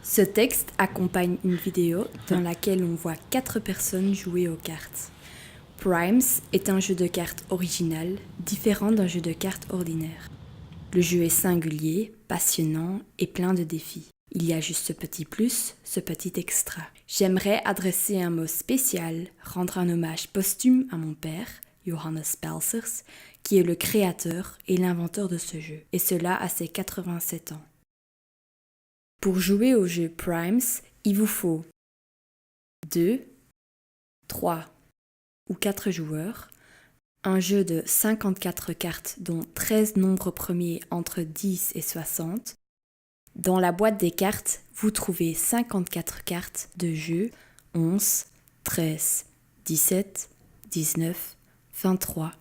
Ce texte accompagne une vidéo dans laquelle on voit 4 personnes jouer aux cartes. Primes est un jeu de cartes original, différent d'un jeu de cartes ordinaire. Le jeu est singulier, passionnant et plein de défis. Il y a juste ce petit plus, ce petit extra. J'aimerais adresser un mot spécial, rendre un hommage posthume à mon père, Johannes Spelsers, qui est le créateur et l'inventeur de ce jeu, et cela à ses 87 ans. Pour jouer au jeu Primes, il vous faut 2, 3 ou 4 joueurs, un jeu de 54 cartes dont 13 nombres premiers entre 10 et 60. Dans la boîte des cartes, vous trouvez 54 cartes de jeu 11, 13, 17, 19, 23,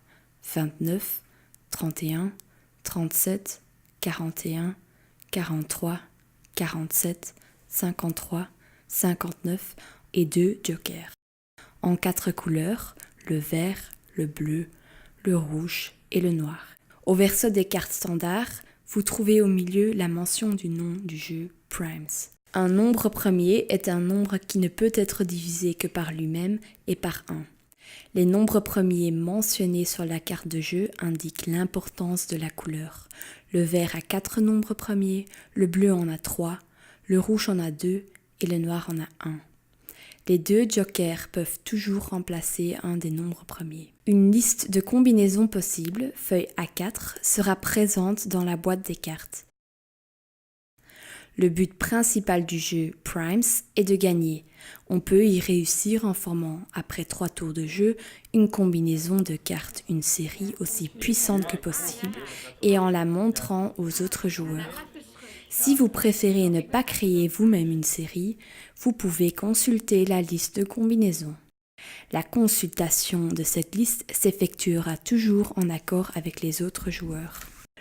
29, 31, 37, 41, 43, 47, 53, 59 et 2 jokers. En 4 couleurs, le vert, le bleu, le rouge et le noir. Au verso des cartes standards, vous trouvez au milieu la mention du nom du jeu Primes. Un nombre premier est un nombre qui ne peut être divisé que par lui-même et par 1. Les nombres premiers mentionnés sur la carte de jeu indiquent l'importance de la couleur. Le vert a 4 nombres premiers, le bleu en a 3, le rouge en a 2 et le noir en a 1. Les 2 jokers peuvent toujours remplacer un des nombres premiers. Une liste de combinaisons possibles, feuille A4, sera présente dans la boîte des cartes. Le but principal du jeu Primes est de gagner. On peut y réussir en formant, après 3 tours de jeu, une combinaison de cartes, une série aussi puissante que possible et en la montrant aux autres joueurs. Si vous préférez ne pas créer vous-même une série, vous pouvez consulter la liste de combinaisons. La consultation de cette liste s'effectuera toujours en accord avec les autres joueurs.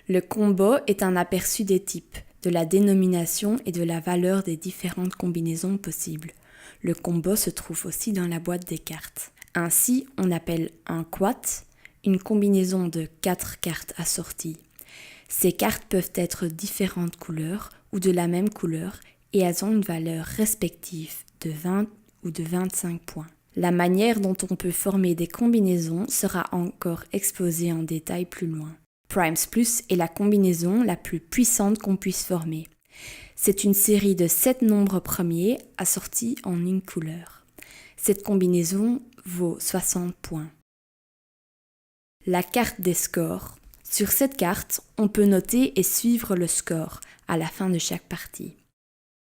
Le combo est un aperçu des types, de la dénomination et de la valeur des différentes combinaisons possibles. Le combo se trouve aussi dans la boîte des cartes. Ainsi, on appelle un quat une combinaison de 4 cartes assorties. Ces cartes peuvent être différentes couleurs ou de la même couleur et elles ont une valeur respective de 20 ou de 25 points. La manière dont on peut former des combinaisons sera encore exposée en détail plus loin. Primes Plus est la combinaison la plus puissante qu'on puisse former. C'est une série de 7 nombres premiers assortis en une couleur. Cette combinaison vaut 60 points. La carte des scores. Sur cette carte, on peut noter et suivre le score à la fin de chaque partie.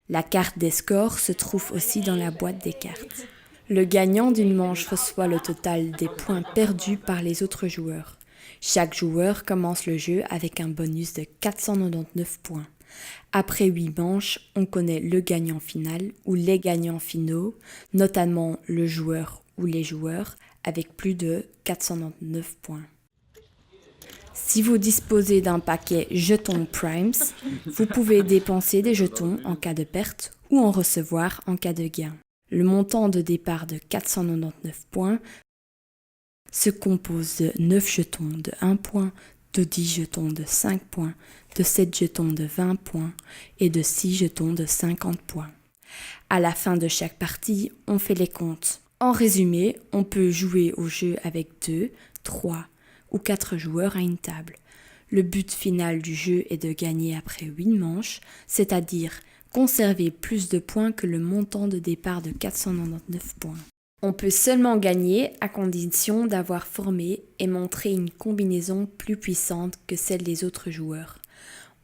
La carte des scores se trouve aussi dans la boîte des cartes. Le gagnant d'une manche reçoit le total des points perdus par les autres joueurs. Chaque joueur commence le jeu avec un bonus de 499 points. Après 8 manches, on connaît le gagnant final ou les gagnants finaux, notamment le joueur ou les joueurs, avec plus de 499 points. Si vous disposez d'un paquet jetons Primes, vous pouvez dépenser des jetons en cas de perte ou en recevoir en cas de gain. Le montant de départ de 499 points se compose de 9 jetons de 1 point, de 10 jetons de 5 points, de 7 jetons de 20 points et de 6 jetons de 50 points. À la fin de chaque partie, on fait les comptes. En résumé, on peut jouer au jeu avec 2, 3 ou 4 joueurs à une table. Le but final du jeu est de gagner après 8 manches, c'est-à-dire conserver plus de points que le montant de départ de 499 points. On peut seulement gagner à condition d'avoir formé et montré une combinaison plus puissante que celle des autres joueurs.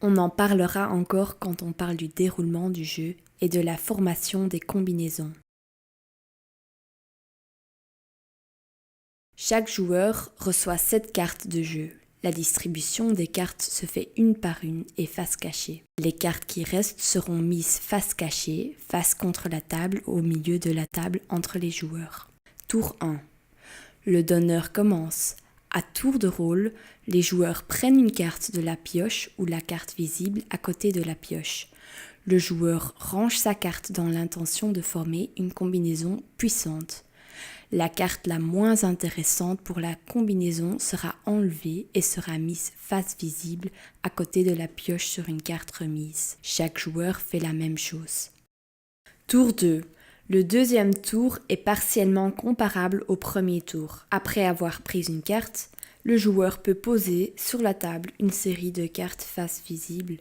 On en parlera encore quand on parle du déroulement du jeu et de la formation des combinaisons. Chaque joueur reçoit 7 cartes de jeu. La distribution des cartes se fait une par une et face cachée. Les cartes qui restent seront mises face cachée, face contre la table, au milieu de la table entre les joueurs. Tour 1. Le donneur commence. À tour de rôle, les joueurs prennent une carte de la pioche ou la carte visible à côté de la pioche. Le joueur range sa carte dans l'intention de former une combinaison puissante. La carte la moins intéressante pour la combinaison sera enlevée et sera mise face visible à côté de la pioche sur une carte remise. Chaque joueur fait la même chose. Tour 2. Le deuxième tour est partiellement comparable au premier tour. Après avoir pris une carte, le joueur peut poser sur la table une série de cartes face visible.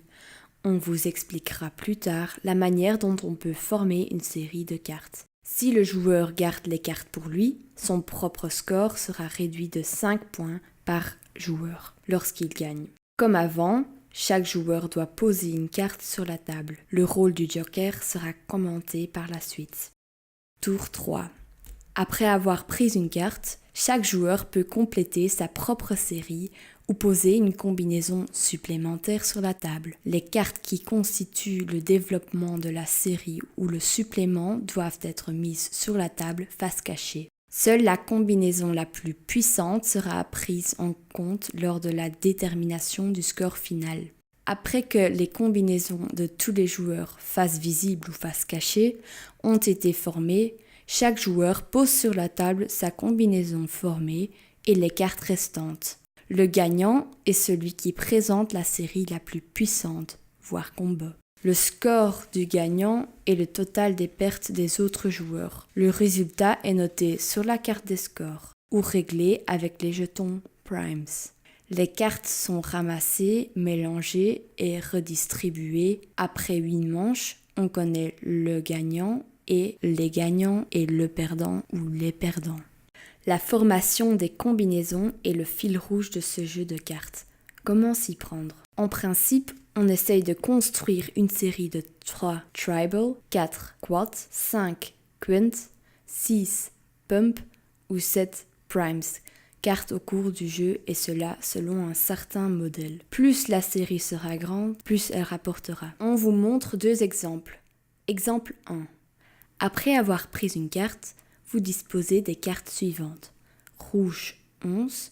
On vous expliquera plus tard la manière dont on peut former une série de cartes. Si le joueur garde les cartes pour lui, son propre score sera réduit de 5 points par joueur lorsqu'il gagne. Comme avant, chaque joueur doit poser une carte sur la table. Le rôle du joker sera commenté par la suite. Tour 3. Après avoir pris une carte, chaque joueur peut compléter sa propre série ou poser une combinaison supplémentaire sur la table. Les cartes qui constituent le développement de la série ou le supplément doivent être mises sur la table face cachée. Seule la combinaison la plus puissante sera prise en compte lors de la détermination du score final. Après que les combinaisons de tous les joueurs, face visible ou face cachée, ont été formées, chaque joueur pose sur la table sa combinaison formée et les cartes restantes. Le gagnant est celui qui présente la série la plus puissante, voire combat. Le score du gagnant est le total des pertes des autres joueurs. Le résultat est noté sur la carte des scores ou réglé avec les jetons Primes. Les cartes sont ramassées, mélangées et redistribuées. Après 8 manches, on connaît le gagnant et les gagnants et le perdant ou les perdants. La formation des combinaisons est le fil rouge de ce jeu de cartes. Comment s'y prendre? En principe, on essaye de construire une série de 3 tribal, 4 quad, 5 quint, 6 pump ou 7 primes cartes au cours du jeu et cela selon un certain modèle. Plus la série sera grande, plus elle rapportera. On vous montre 2 exemples. Exemple 1. Après avoir pris une carte, vous disposez des cartes suivantes. Rouge 11,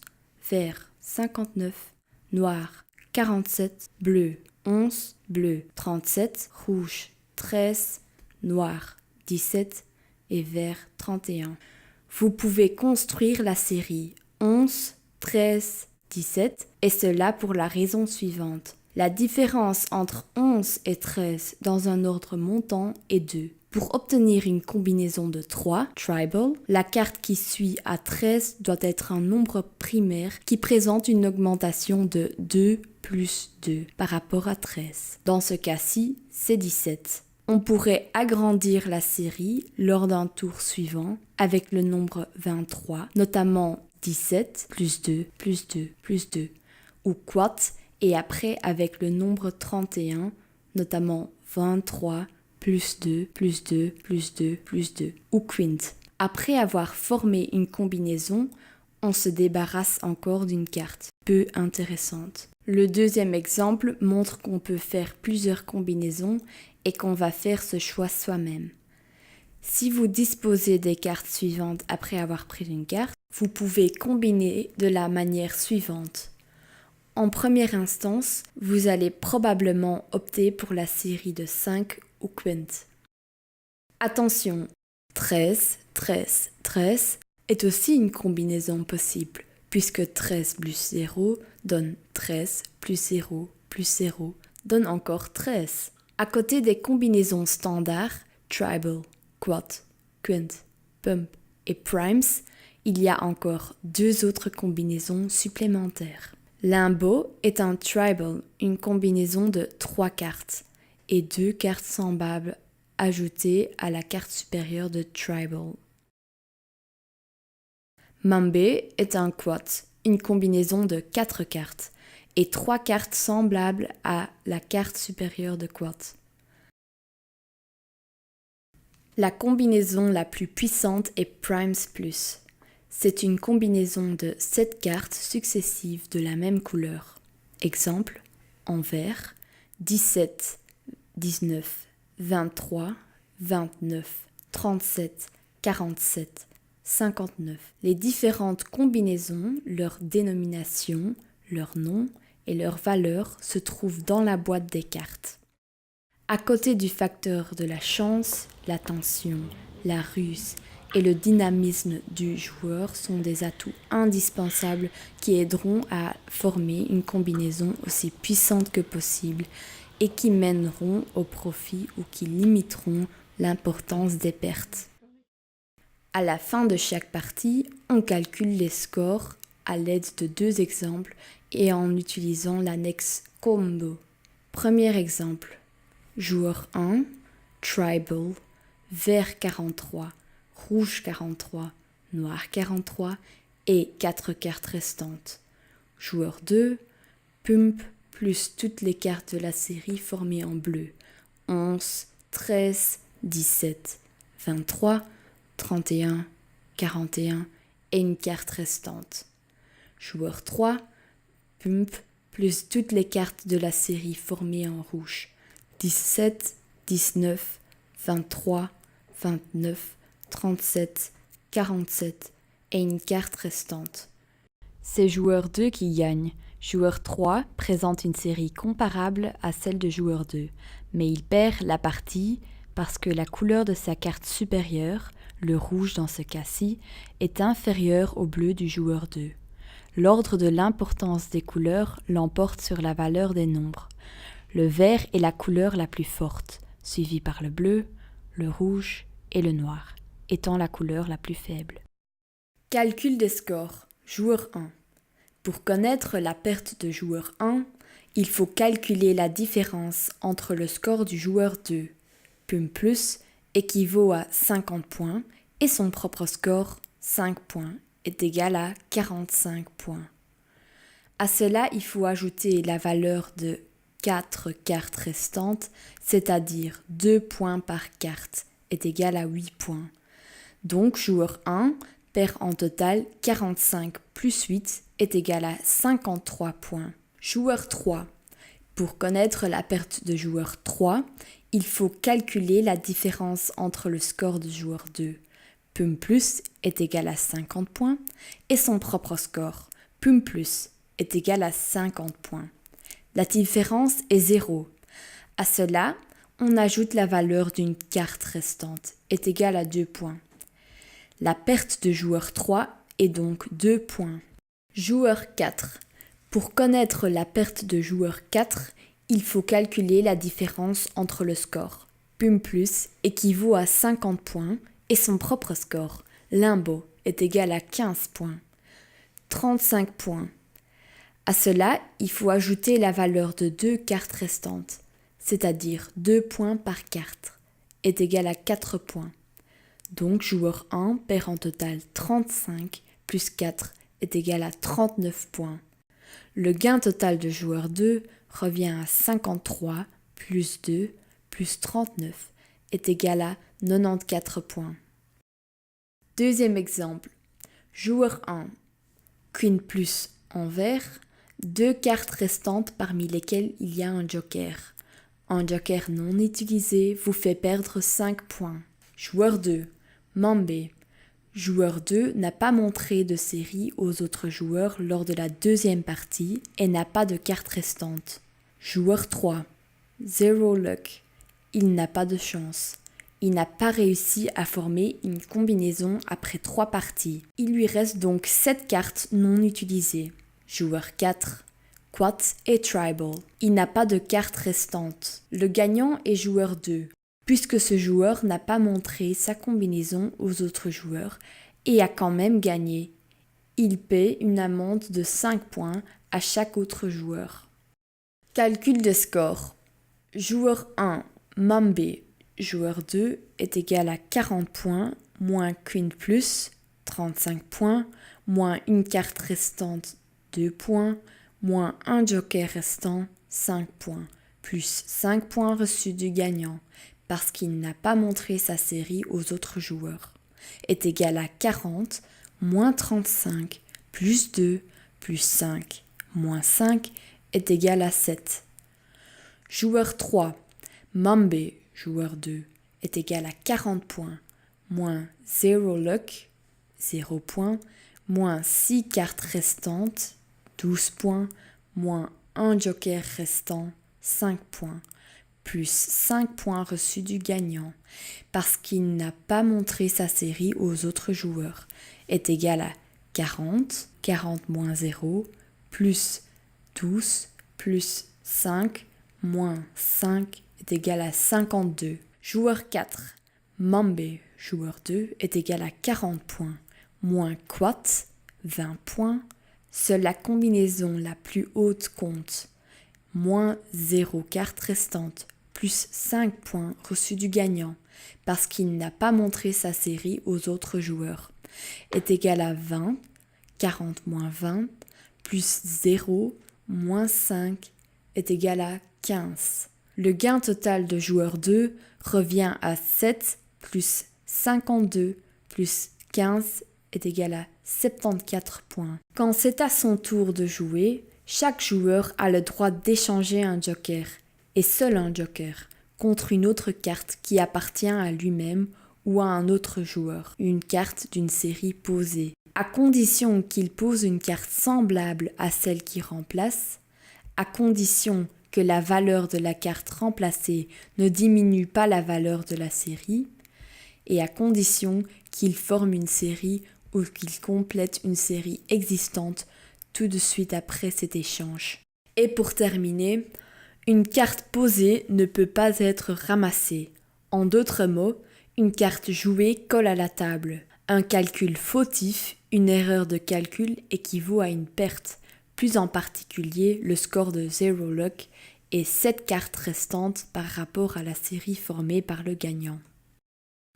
vert 59, noir 47, bleu 11, bleu 37, rouge 13, noir 17 et vert 31. Vous pouvez construire la série 11, 13, 17 et cela pour la raison suivante. La différence entre 11 et 13 dans un ordre montant est 2. Pour obtenir une combinaison de 3, tribal, la carte qui suit à 13 doit être un nombre primaire qui présente une augmentation de 2 plus 2 par rapport à 13. Dans ce cas-ci, c'est 17. On pourrait agrandir la série lors d'un tour suivant avec le nombre 23, notamment 17 plus 2 plus 2 plus 2, ou quat, et après avec le nombre 31, notamment 23 plus 2 plus 2 plus 2 plus 2, ou quint. Après avoir formé une combinaison, on se débarrasse encore d'une carte, peu intéressante. Le deuxième exemple montre qu'on peut faire plusieurs combinaisons et qu'on va faire ce choix soi-même. Si vous disposez des cartes suivantes après avoir pris une carte, vous pouvez combiner de la manière suivante. En première instance, vous allez probablement opter pour la série de 5 ou quint. Attention, 13, 13, 13 est aussi une combinaison possible, puisque 13 plus 0 donne 13 plus 0 plus 0 donne encore 13. À côté des combinaisons standards, tribal, quad, quint, pump et primes, il y a encore 2 autres combinaisons supplémentaires. Limbo est un tribal, une combinaison de 3 cartes et 2 cartes semblables ajoutées à la carte supérieure de tribal. Mambe est un quad, une combinaison de 4 cartes et 3 cartes semblables à la carte supérieure de quad. La combinaison la plus puissante est Primes Plus. C'est une combinaison de 7 cartes successives de la même couleur. Exemple, en vert, 17, 19, 23, 29, 37, 47, 59. Les différentes combinaisons, leur dénomination, leur nom et leur valeur se trouvent dans la boîte des cartes. À côté du facteur de la chance, l'attention, la ruse et le dynamisme du joueur sont des atouts indispensables qui aideront à former une combinaison aussi puissante que possible et qui mèneront au profit ou qui limiteront l'importance des pertes. À la fin de chaque partie, on calcule les scores à l'aide de 2 exemples et en utilisant l'annexe combo. Premier exemple, joueur 1, tribal, vert 43, rouge 43, noir 43 et 4 cartes restantes. Joueur 2, pump plus toutes les cartes de la série formées en bleu, 11, 13, 17, 23, 31, 41 et une carte restante. Joueur 3, pump plus toutes les cartes de la série formées en rouge, 17, 19, 23, 29, 37, 47 et une carte restante. C'est joueur 2 qui gagne. Joueur 3 présente une série comparable à celle de joueur 2, mais il perd la partie parce que la couleur de sa carte supérieure, le rouge dans ce cas-ci, est inférieure au bleu du joueur 2. L'ordre de l'importance des couleurs l'emporte sur la valeur des nombres. Le vert est la couleur la plus forte, suivi par le bleu, le rouge et le noir, étant la couleur la plus faible. Calcul des scores. Joueur 1. Pour connaître la perte de joueur 1, il faut calculer la différence entre le score du joueur 2. Pum plus équivaut à 50 points et son propre score, 5 points, est égal à 45 points. À cela, il faut ajouter la valeur de 4 cartes restantes, c'est-à-dire 2 points par carte, est égal à 8 points. Donc, joueur 1 perd en total 45 plus 8 est égal à 53 points. Joueur 3. Pour connaître la perte de joueur 3, il faut calculer la différence entre le score de joueur 2. Pum plus est égal à 50 points et son propre score, pum plus, est égal à 50 points. La différence est 0. À cela, on ajoute la valeur d'une carte restante, est égale à 2 points. La perte de joueur 3 est donc 2 points. Joueur 4. Pour connaître la perte de joueur 4, il faut calculer la différence entre le score. Pum plus équivaut à 50 points et son propre score, limbo, est égal à 15 points. 35 points. À cela, il faut ajouter la valeur de 2 cartes restantes, c'est-à-dire 2 points par carte, est égal à 4 points. Donc, joueur 1 perd en total 35 plus 4 est égal à 39 points. Le gain total de joueur 2 revient à 53 plus 2 plus 39 est égal à 94 points. Deuxième exemple. Joueur 1. Queen plus en vert, 2 cartes restantes parmi lesquelles il y a un joker. Un joker non utilisé vous fait perdre 5 points. Joueur 2. Mambé. Joueur 2 n'a pas montré de série aux autres joueurs lors de la deuxième partie et n'a pas de carte restante. Joueur 3. Zero luck. Il n'a pas de chance. Il n'a pas réussi à former une combinaison après 3 parties. Il lui reste donc 7 cartes non utilisées. Joueur 4. Quat et Tribal. Il n'a pas de carte restante. Le gagnant est joueur 2. Puisque ce joueur n'a pas montré sa combinaison aux autres joueurs et a quand même gagné. Il paie une amende de 5 points à chaque autre joueur. Calcul de score. Joueur 1, Mambé. Joueur 2 est égal à 40 points, moins Queen plus, 35 points, moins une carte restante, 2 points, moins un joker restant, 5 points, plus 5 points reçus du gagnant, parce qu'il n'a pas montré sa série aux autres joueurs, est égal à 40, moins 35, plus 2, plus 5, moins 5, est égal à 7. Joueur 3, Mambé, joueur 2, est égal à 40 points, moins 0 luck, 0 points, moins 6 cartes restantes, 12 points, moins 1 joker restant, 5 points, plus 5 points reçus du gagnant, parce qu'il n'a pas montré sa série aux autres joueurs, est égal à 40, 40 moins 0, plus 12, plus 5, moins 5 est égal à 52. Joueur 4, Mambe, joueur 2, est égal à 40 points, moins Quat, 20 points. Seule la combinaison la plus haute compte, moins 0 carte restante, plus 5 points reçus du gagnant, parce qu'il n'a pas montré sa série aux autres joueurs, est égal à 20, 40 moins 20, plus 0, moins 5, est égal à 15. Le gain total de joueur 2 revient à 7 plus 52 plus 15 est égal à 74 points. Quand c'est à son tour de jouer, chaque joueur a le droit d'échanger un joker, et seul un joker, contre une autre carte qui appartient à lui-même ou à un autre joueur, une carte d'une série posée. À condition qu'il pose une carte semblable à celle qui remplace, à condition que la valeur de la carte remplacée ne diminue pas la valeur de la série, et à condition qu'il forme une série ou qu'il complète une série existante tout de suite après cet échange. Et pour terminer, une carte posée ne peut pas être ramassée. En d'autres mots, une carte jouée colle à la table. Un calcul fautif, une erreur de calcul équivaut à une perte, plus en particulier le score de Zero Luck et 7 cartes restantes par rapport à la série formée par le gagnant.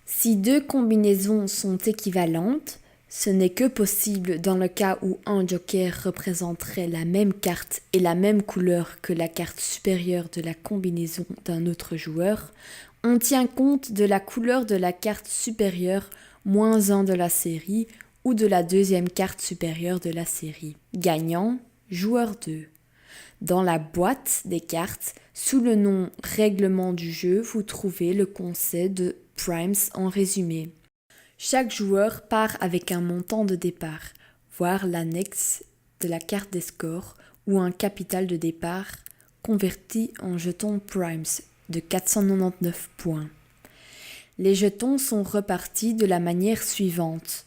Si deux combinaisons sont équivalentes, ce n'est que possible dans le cas où un joker représenterait la même carte et la même couleur que la carte supérieure de la combinaison d'un autre joueur. On tient compte de la couleur de la carte supérieure moins 1 de la série ou de la deuxième carte supérieure de la série. Gagnant, joueur 2. Dans la boîte des cartes, sous le nom « Règlement du jeu », vous trouvez le concept de Primes en résumé. Chaque joueur part avec un montant de départ, voire l'annexe de la carte des scores ou un capital de départ converti en jetons Primes de 499 points. Les jetons sont repartis de la manière suivante.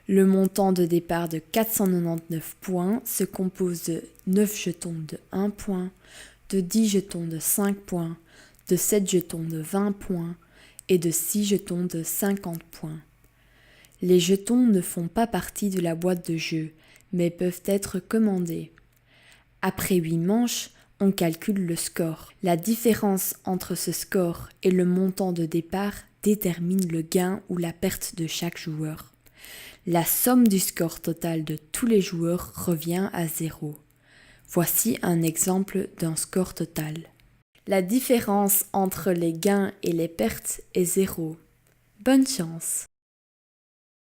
Le montant de départ de 499 points se compose de 9 jetons de 1 point, de 10 jetons de 5 points, de 7 jetons de 20 points et de 6 jetons de 50 points. Les jetons ne font pas partie de la boîte de jeu, mais peuvent être commandés. Après 8 manches, on calcule le score. La différence entre ce score et le montant de départ détermine le gain ou la perte de chaque joueur. La somme du score total de tous les joueurs revient à 0. Voici un exemple d'un score total. La différence entre les gains et les pertes est 0. Bonne chance!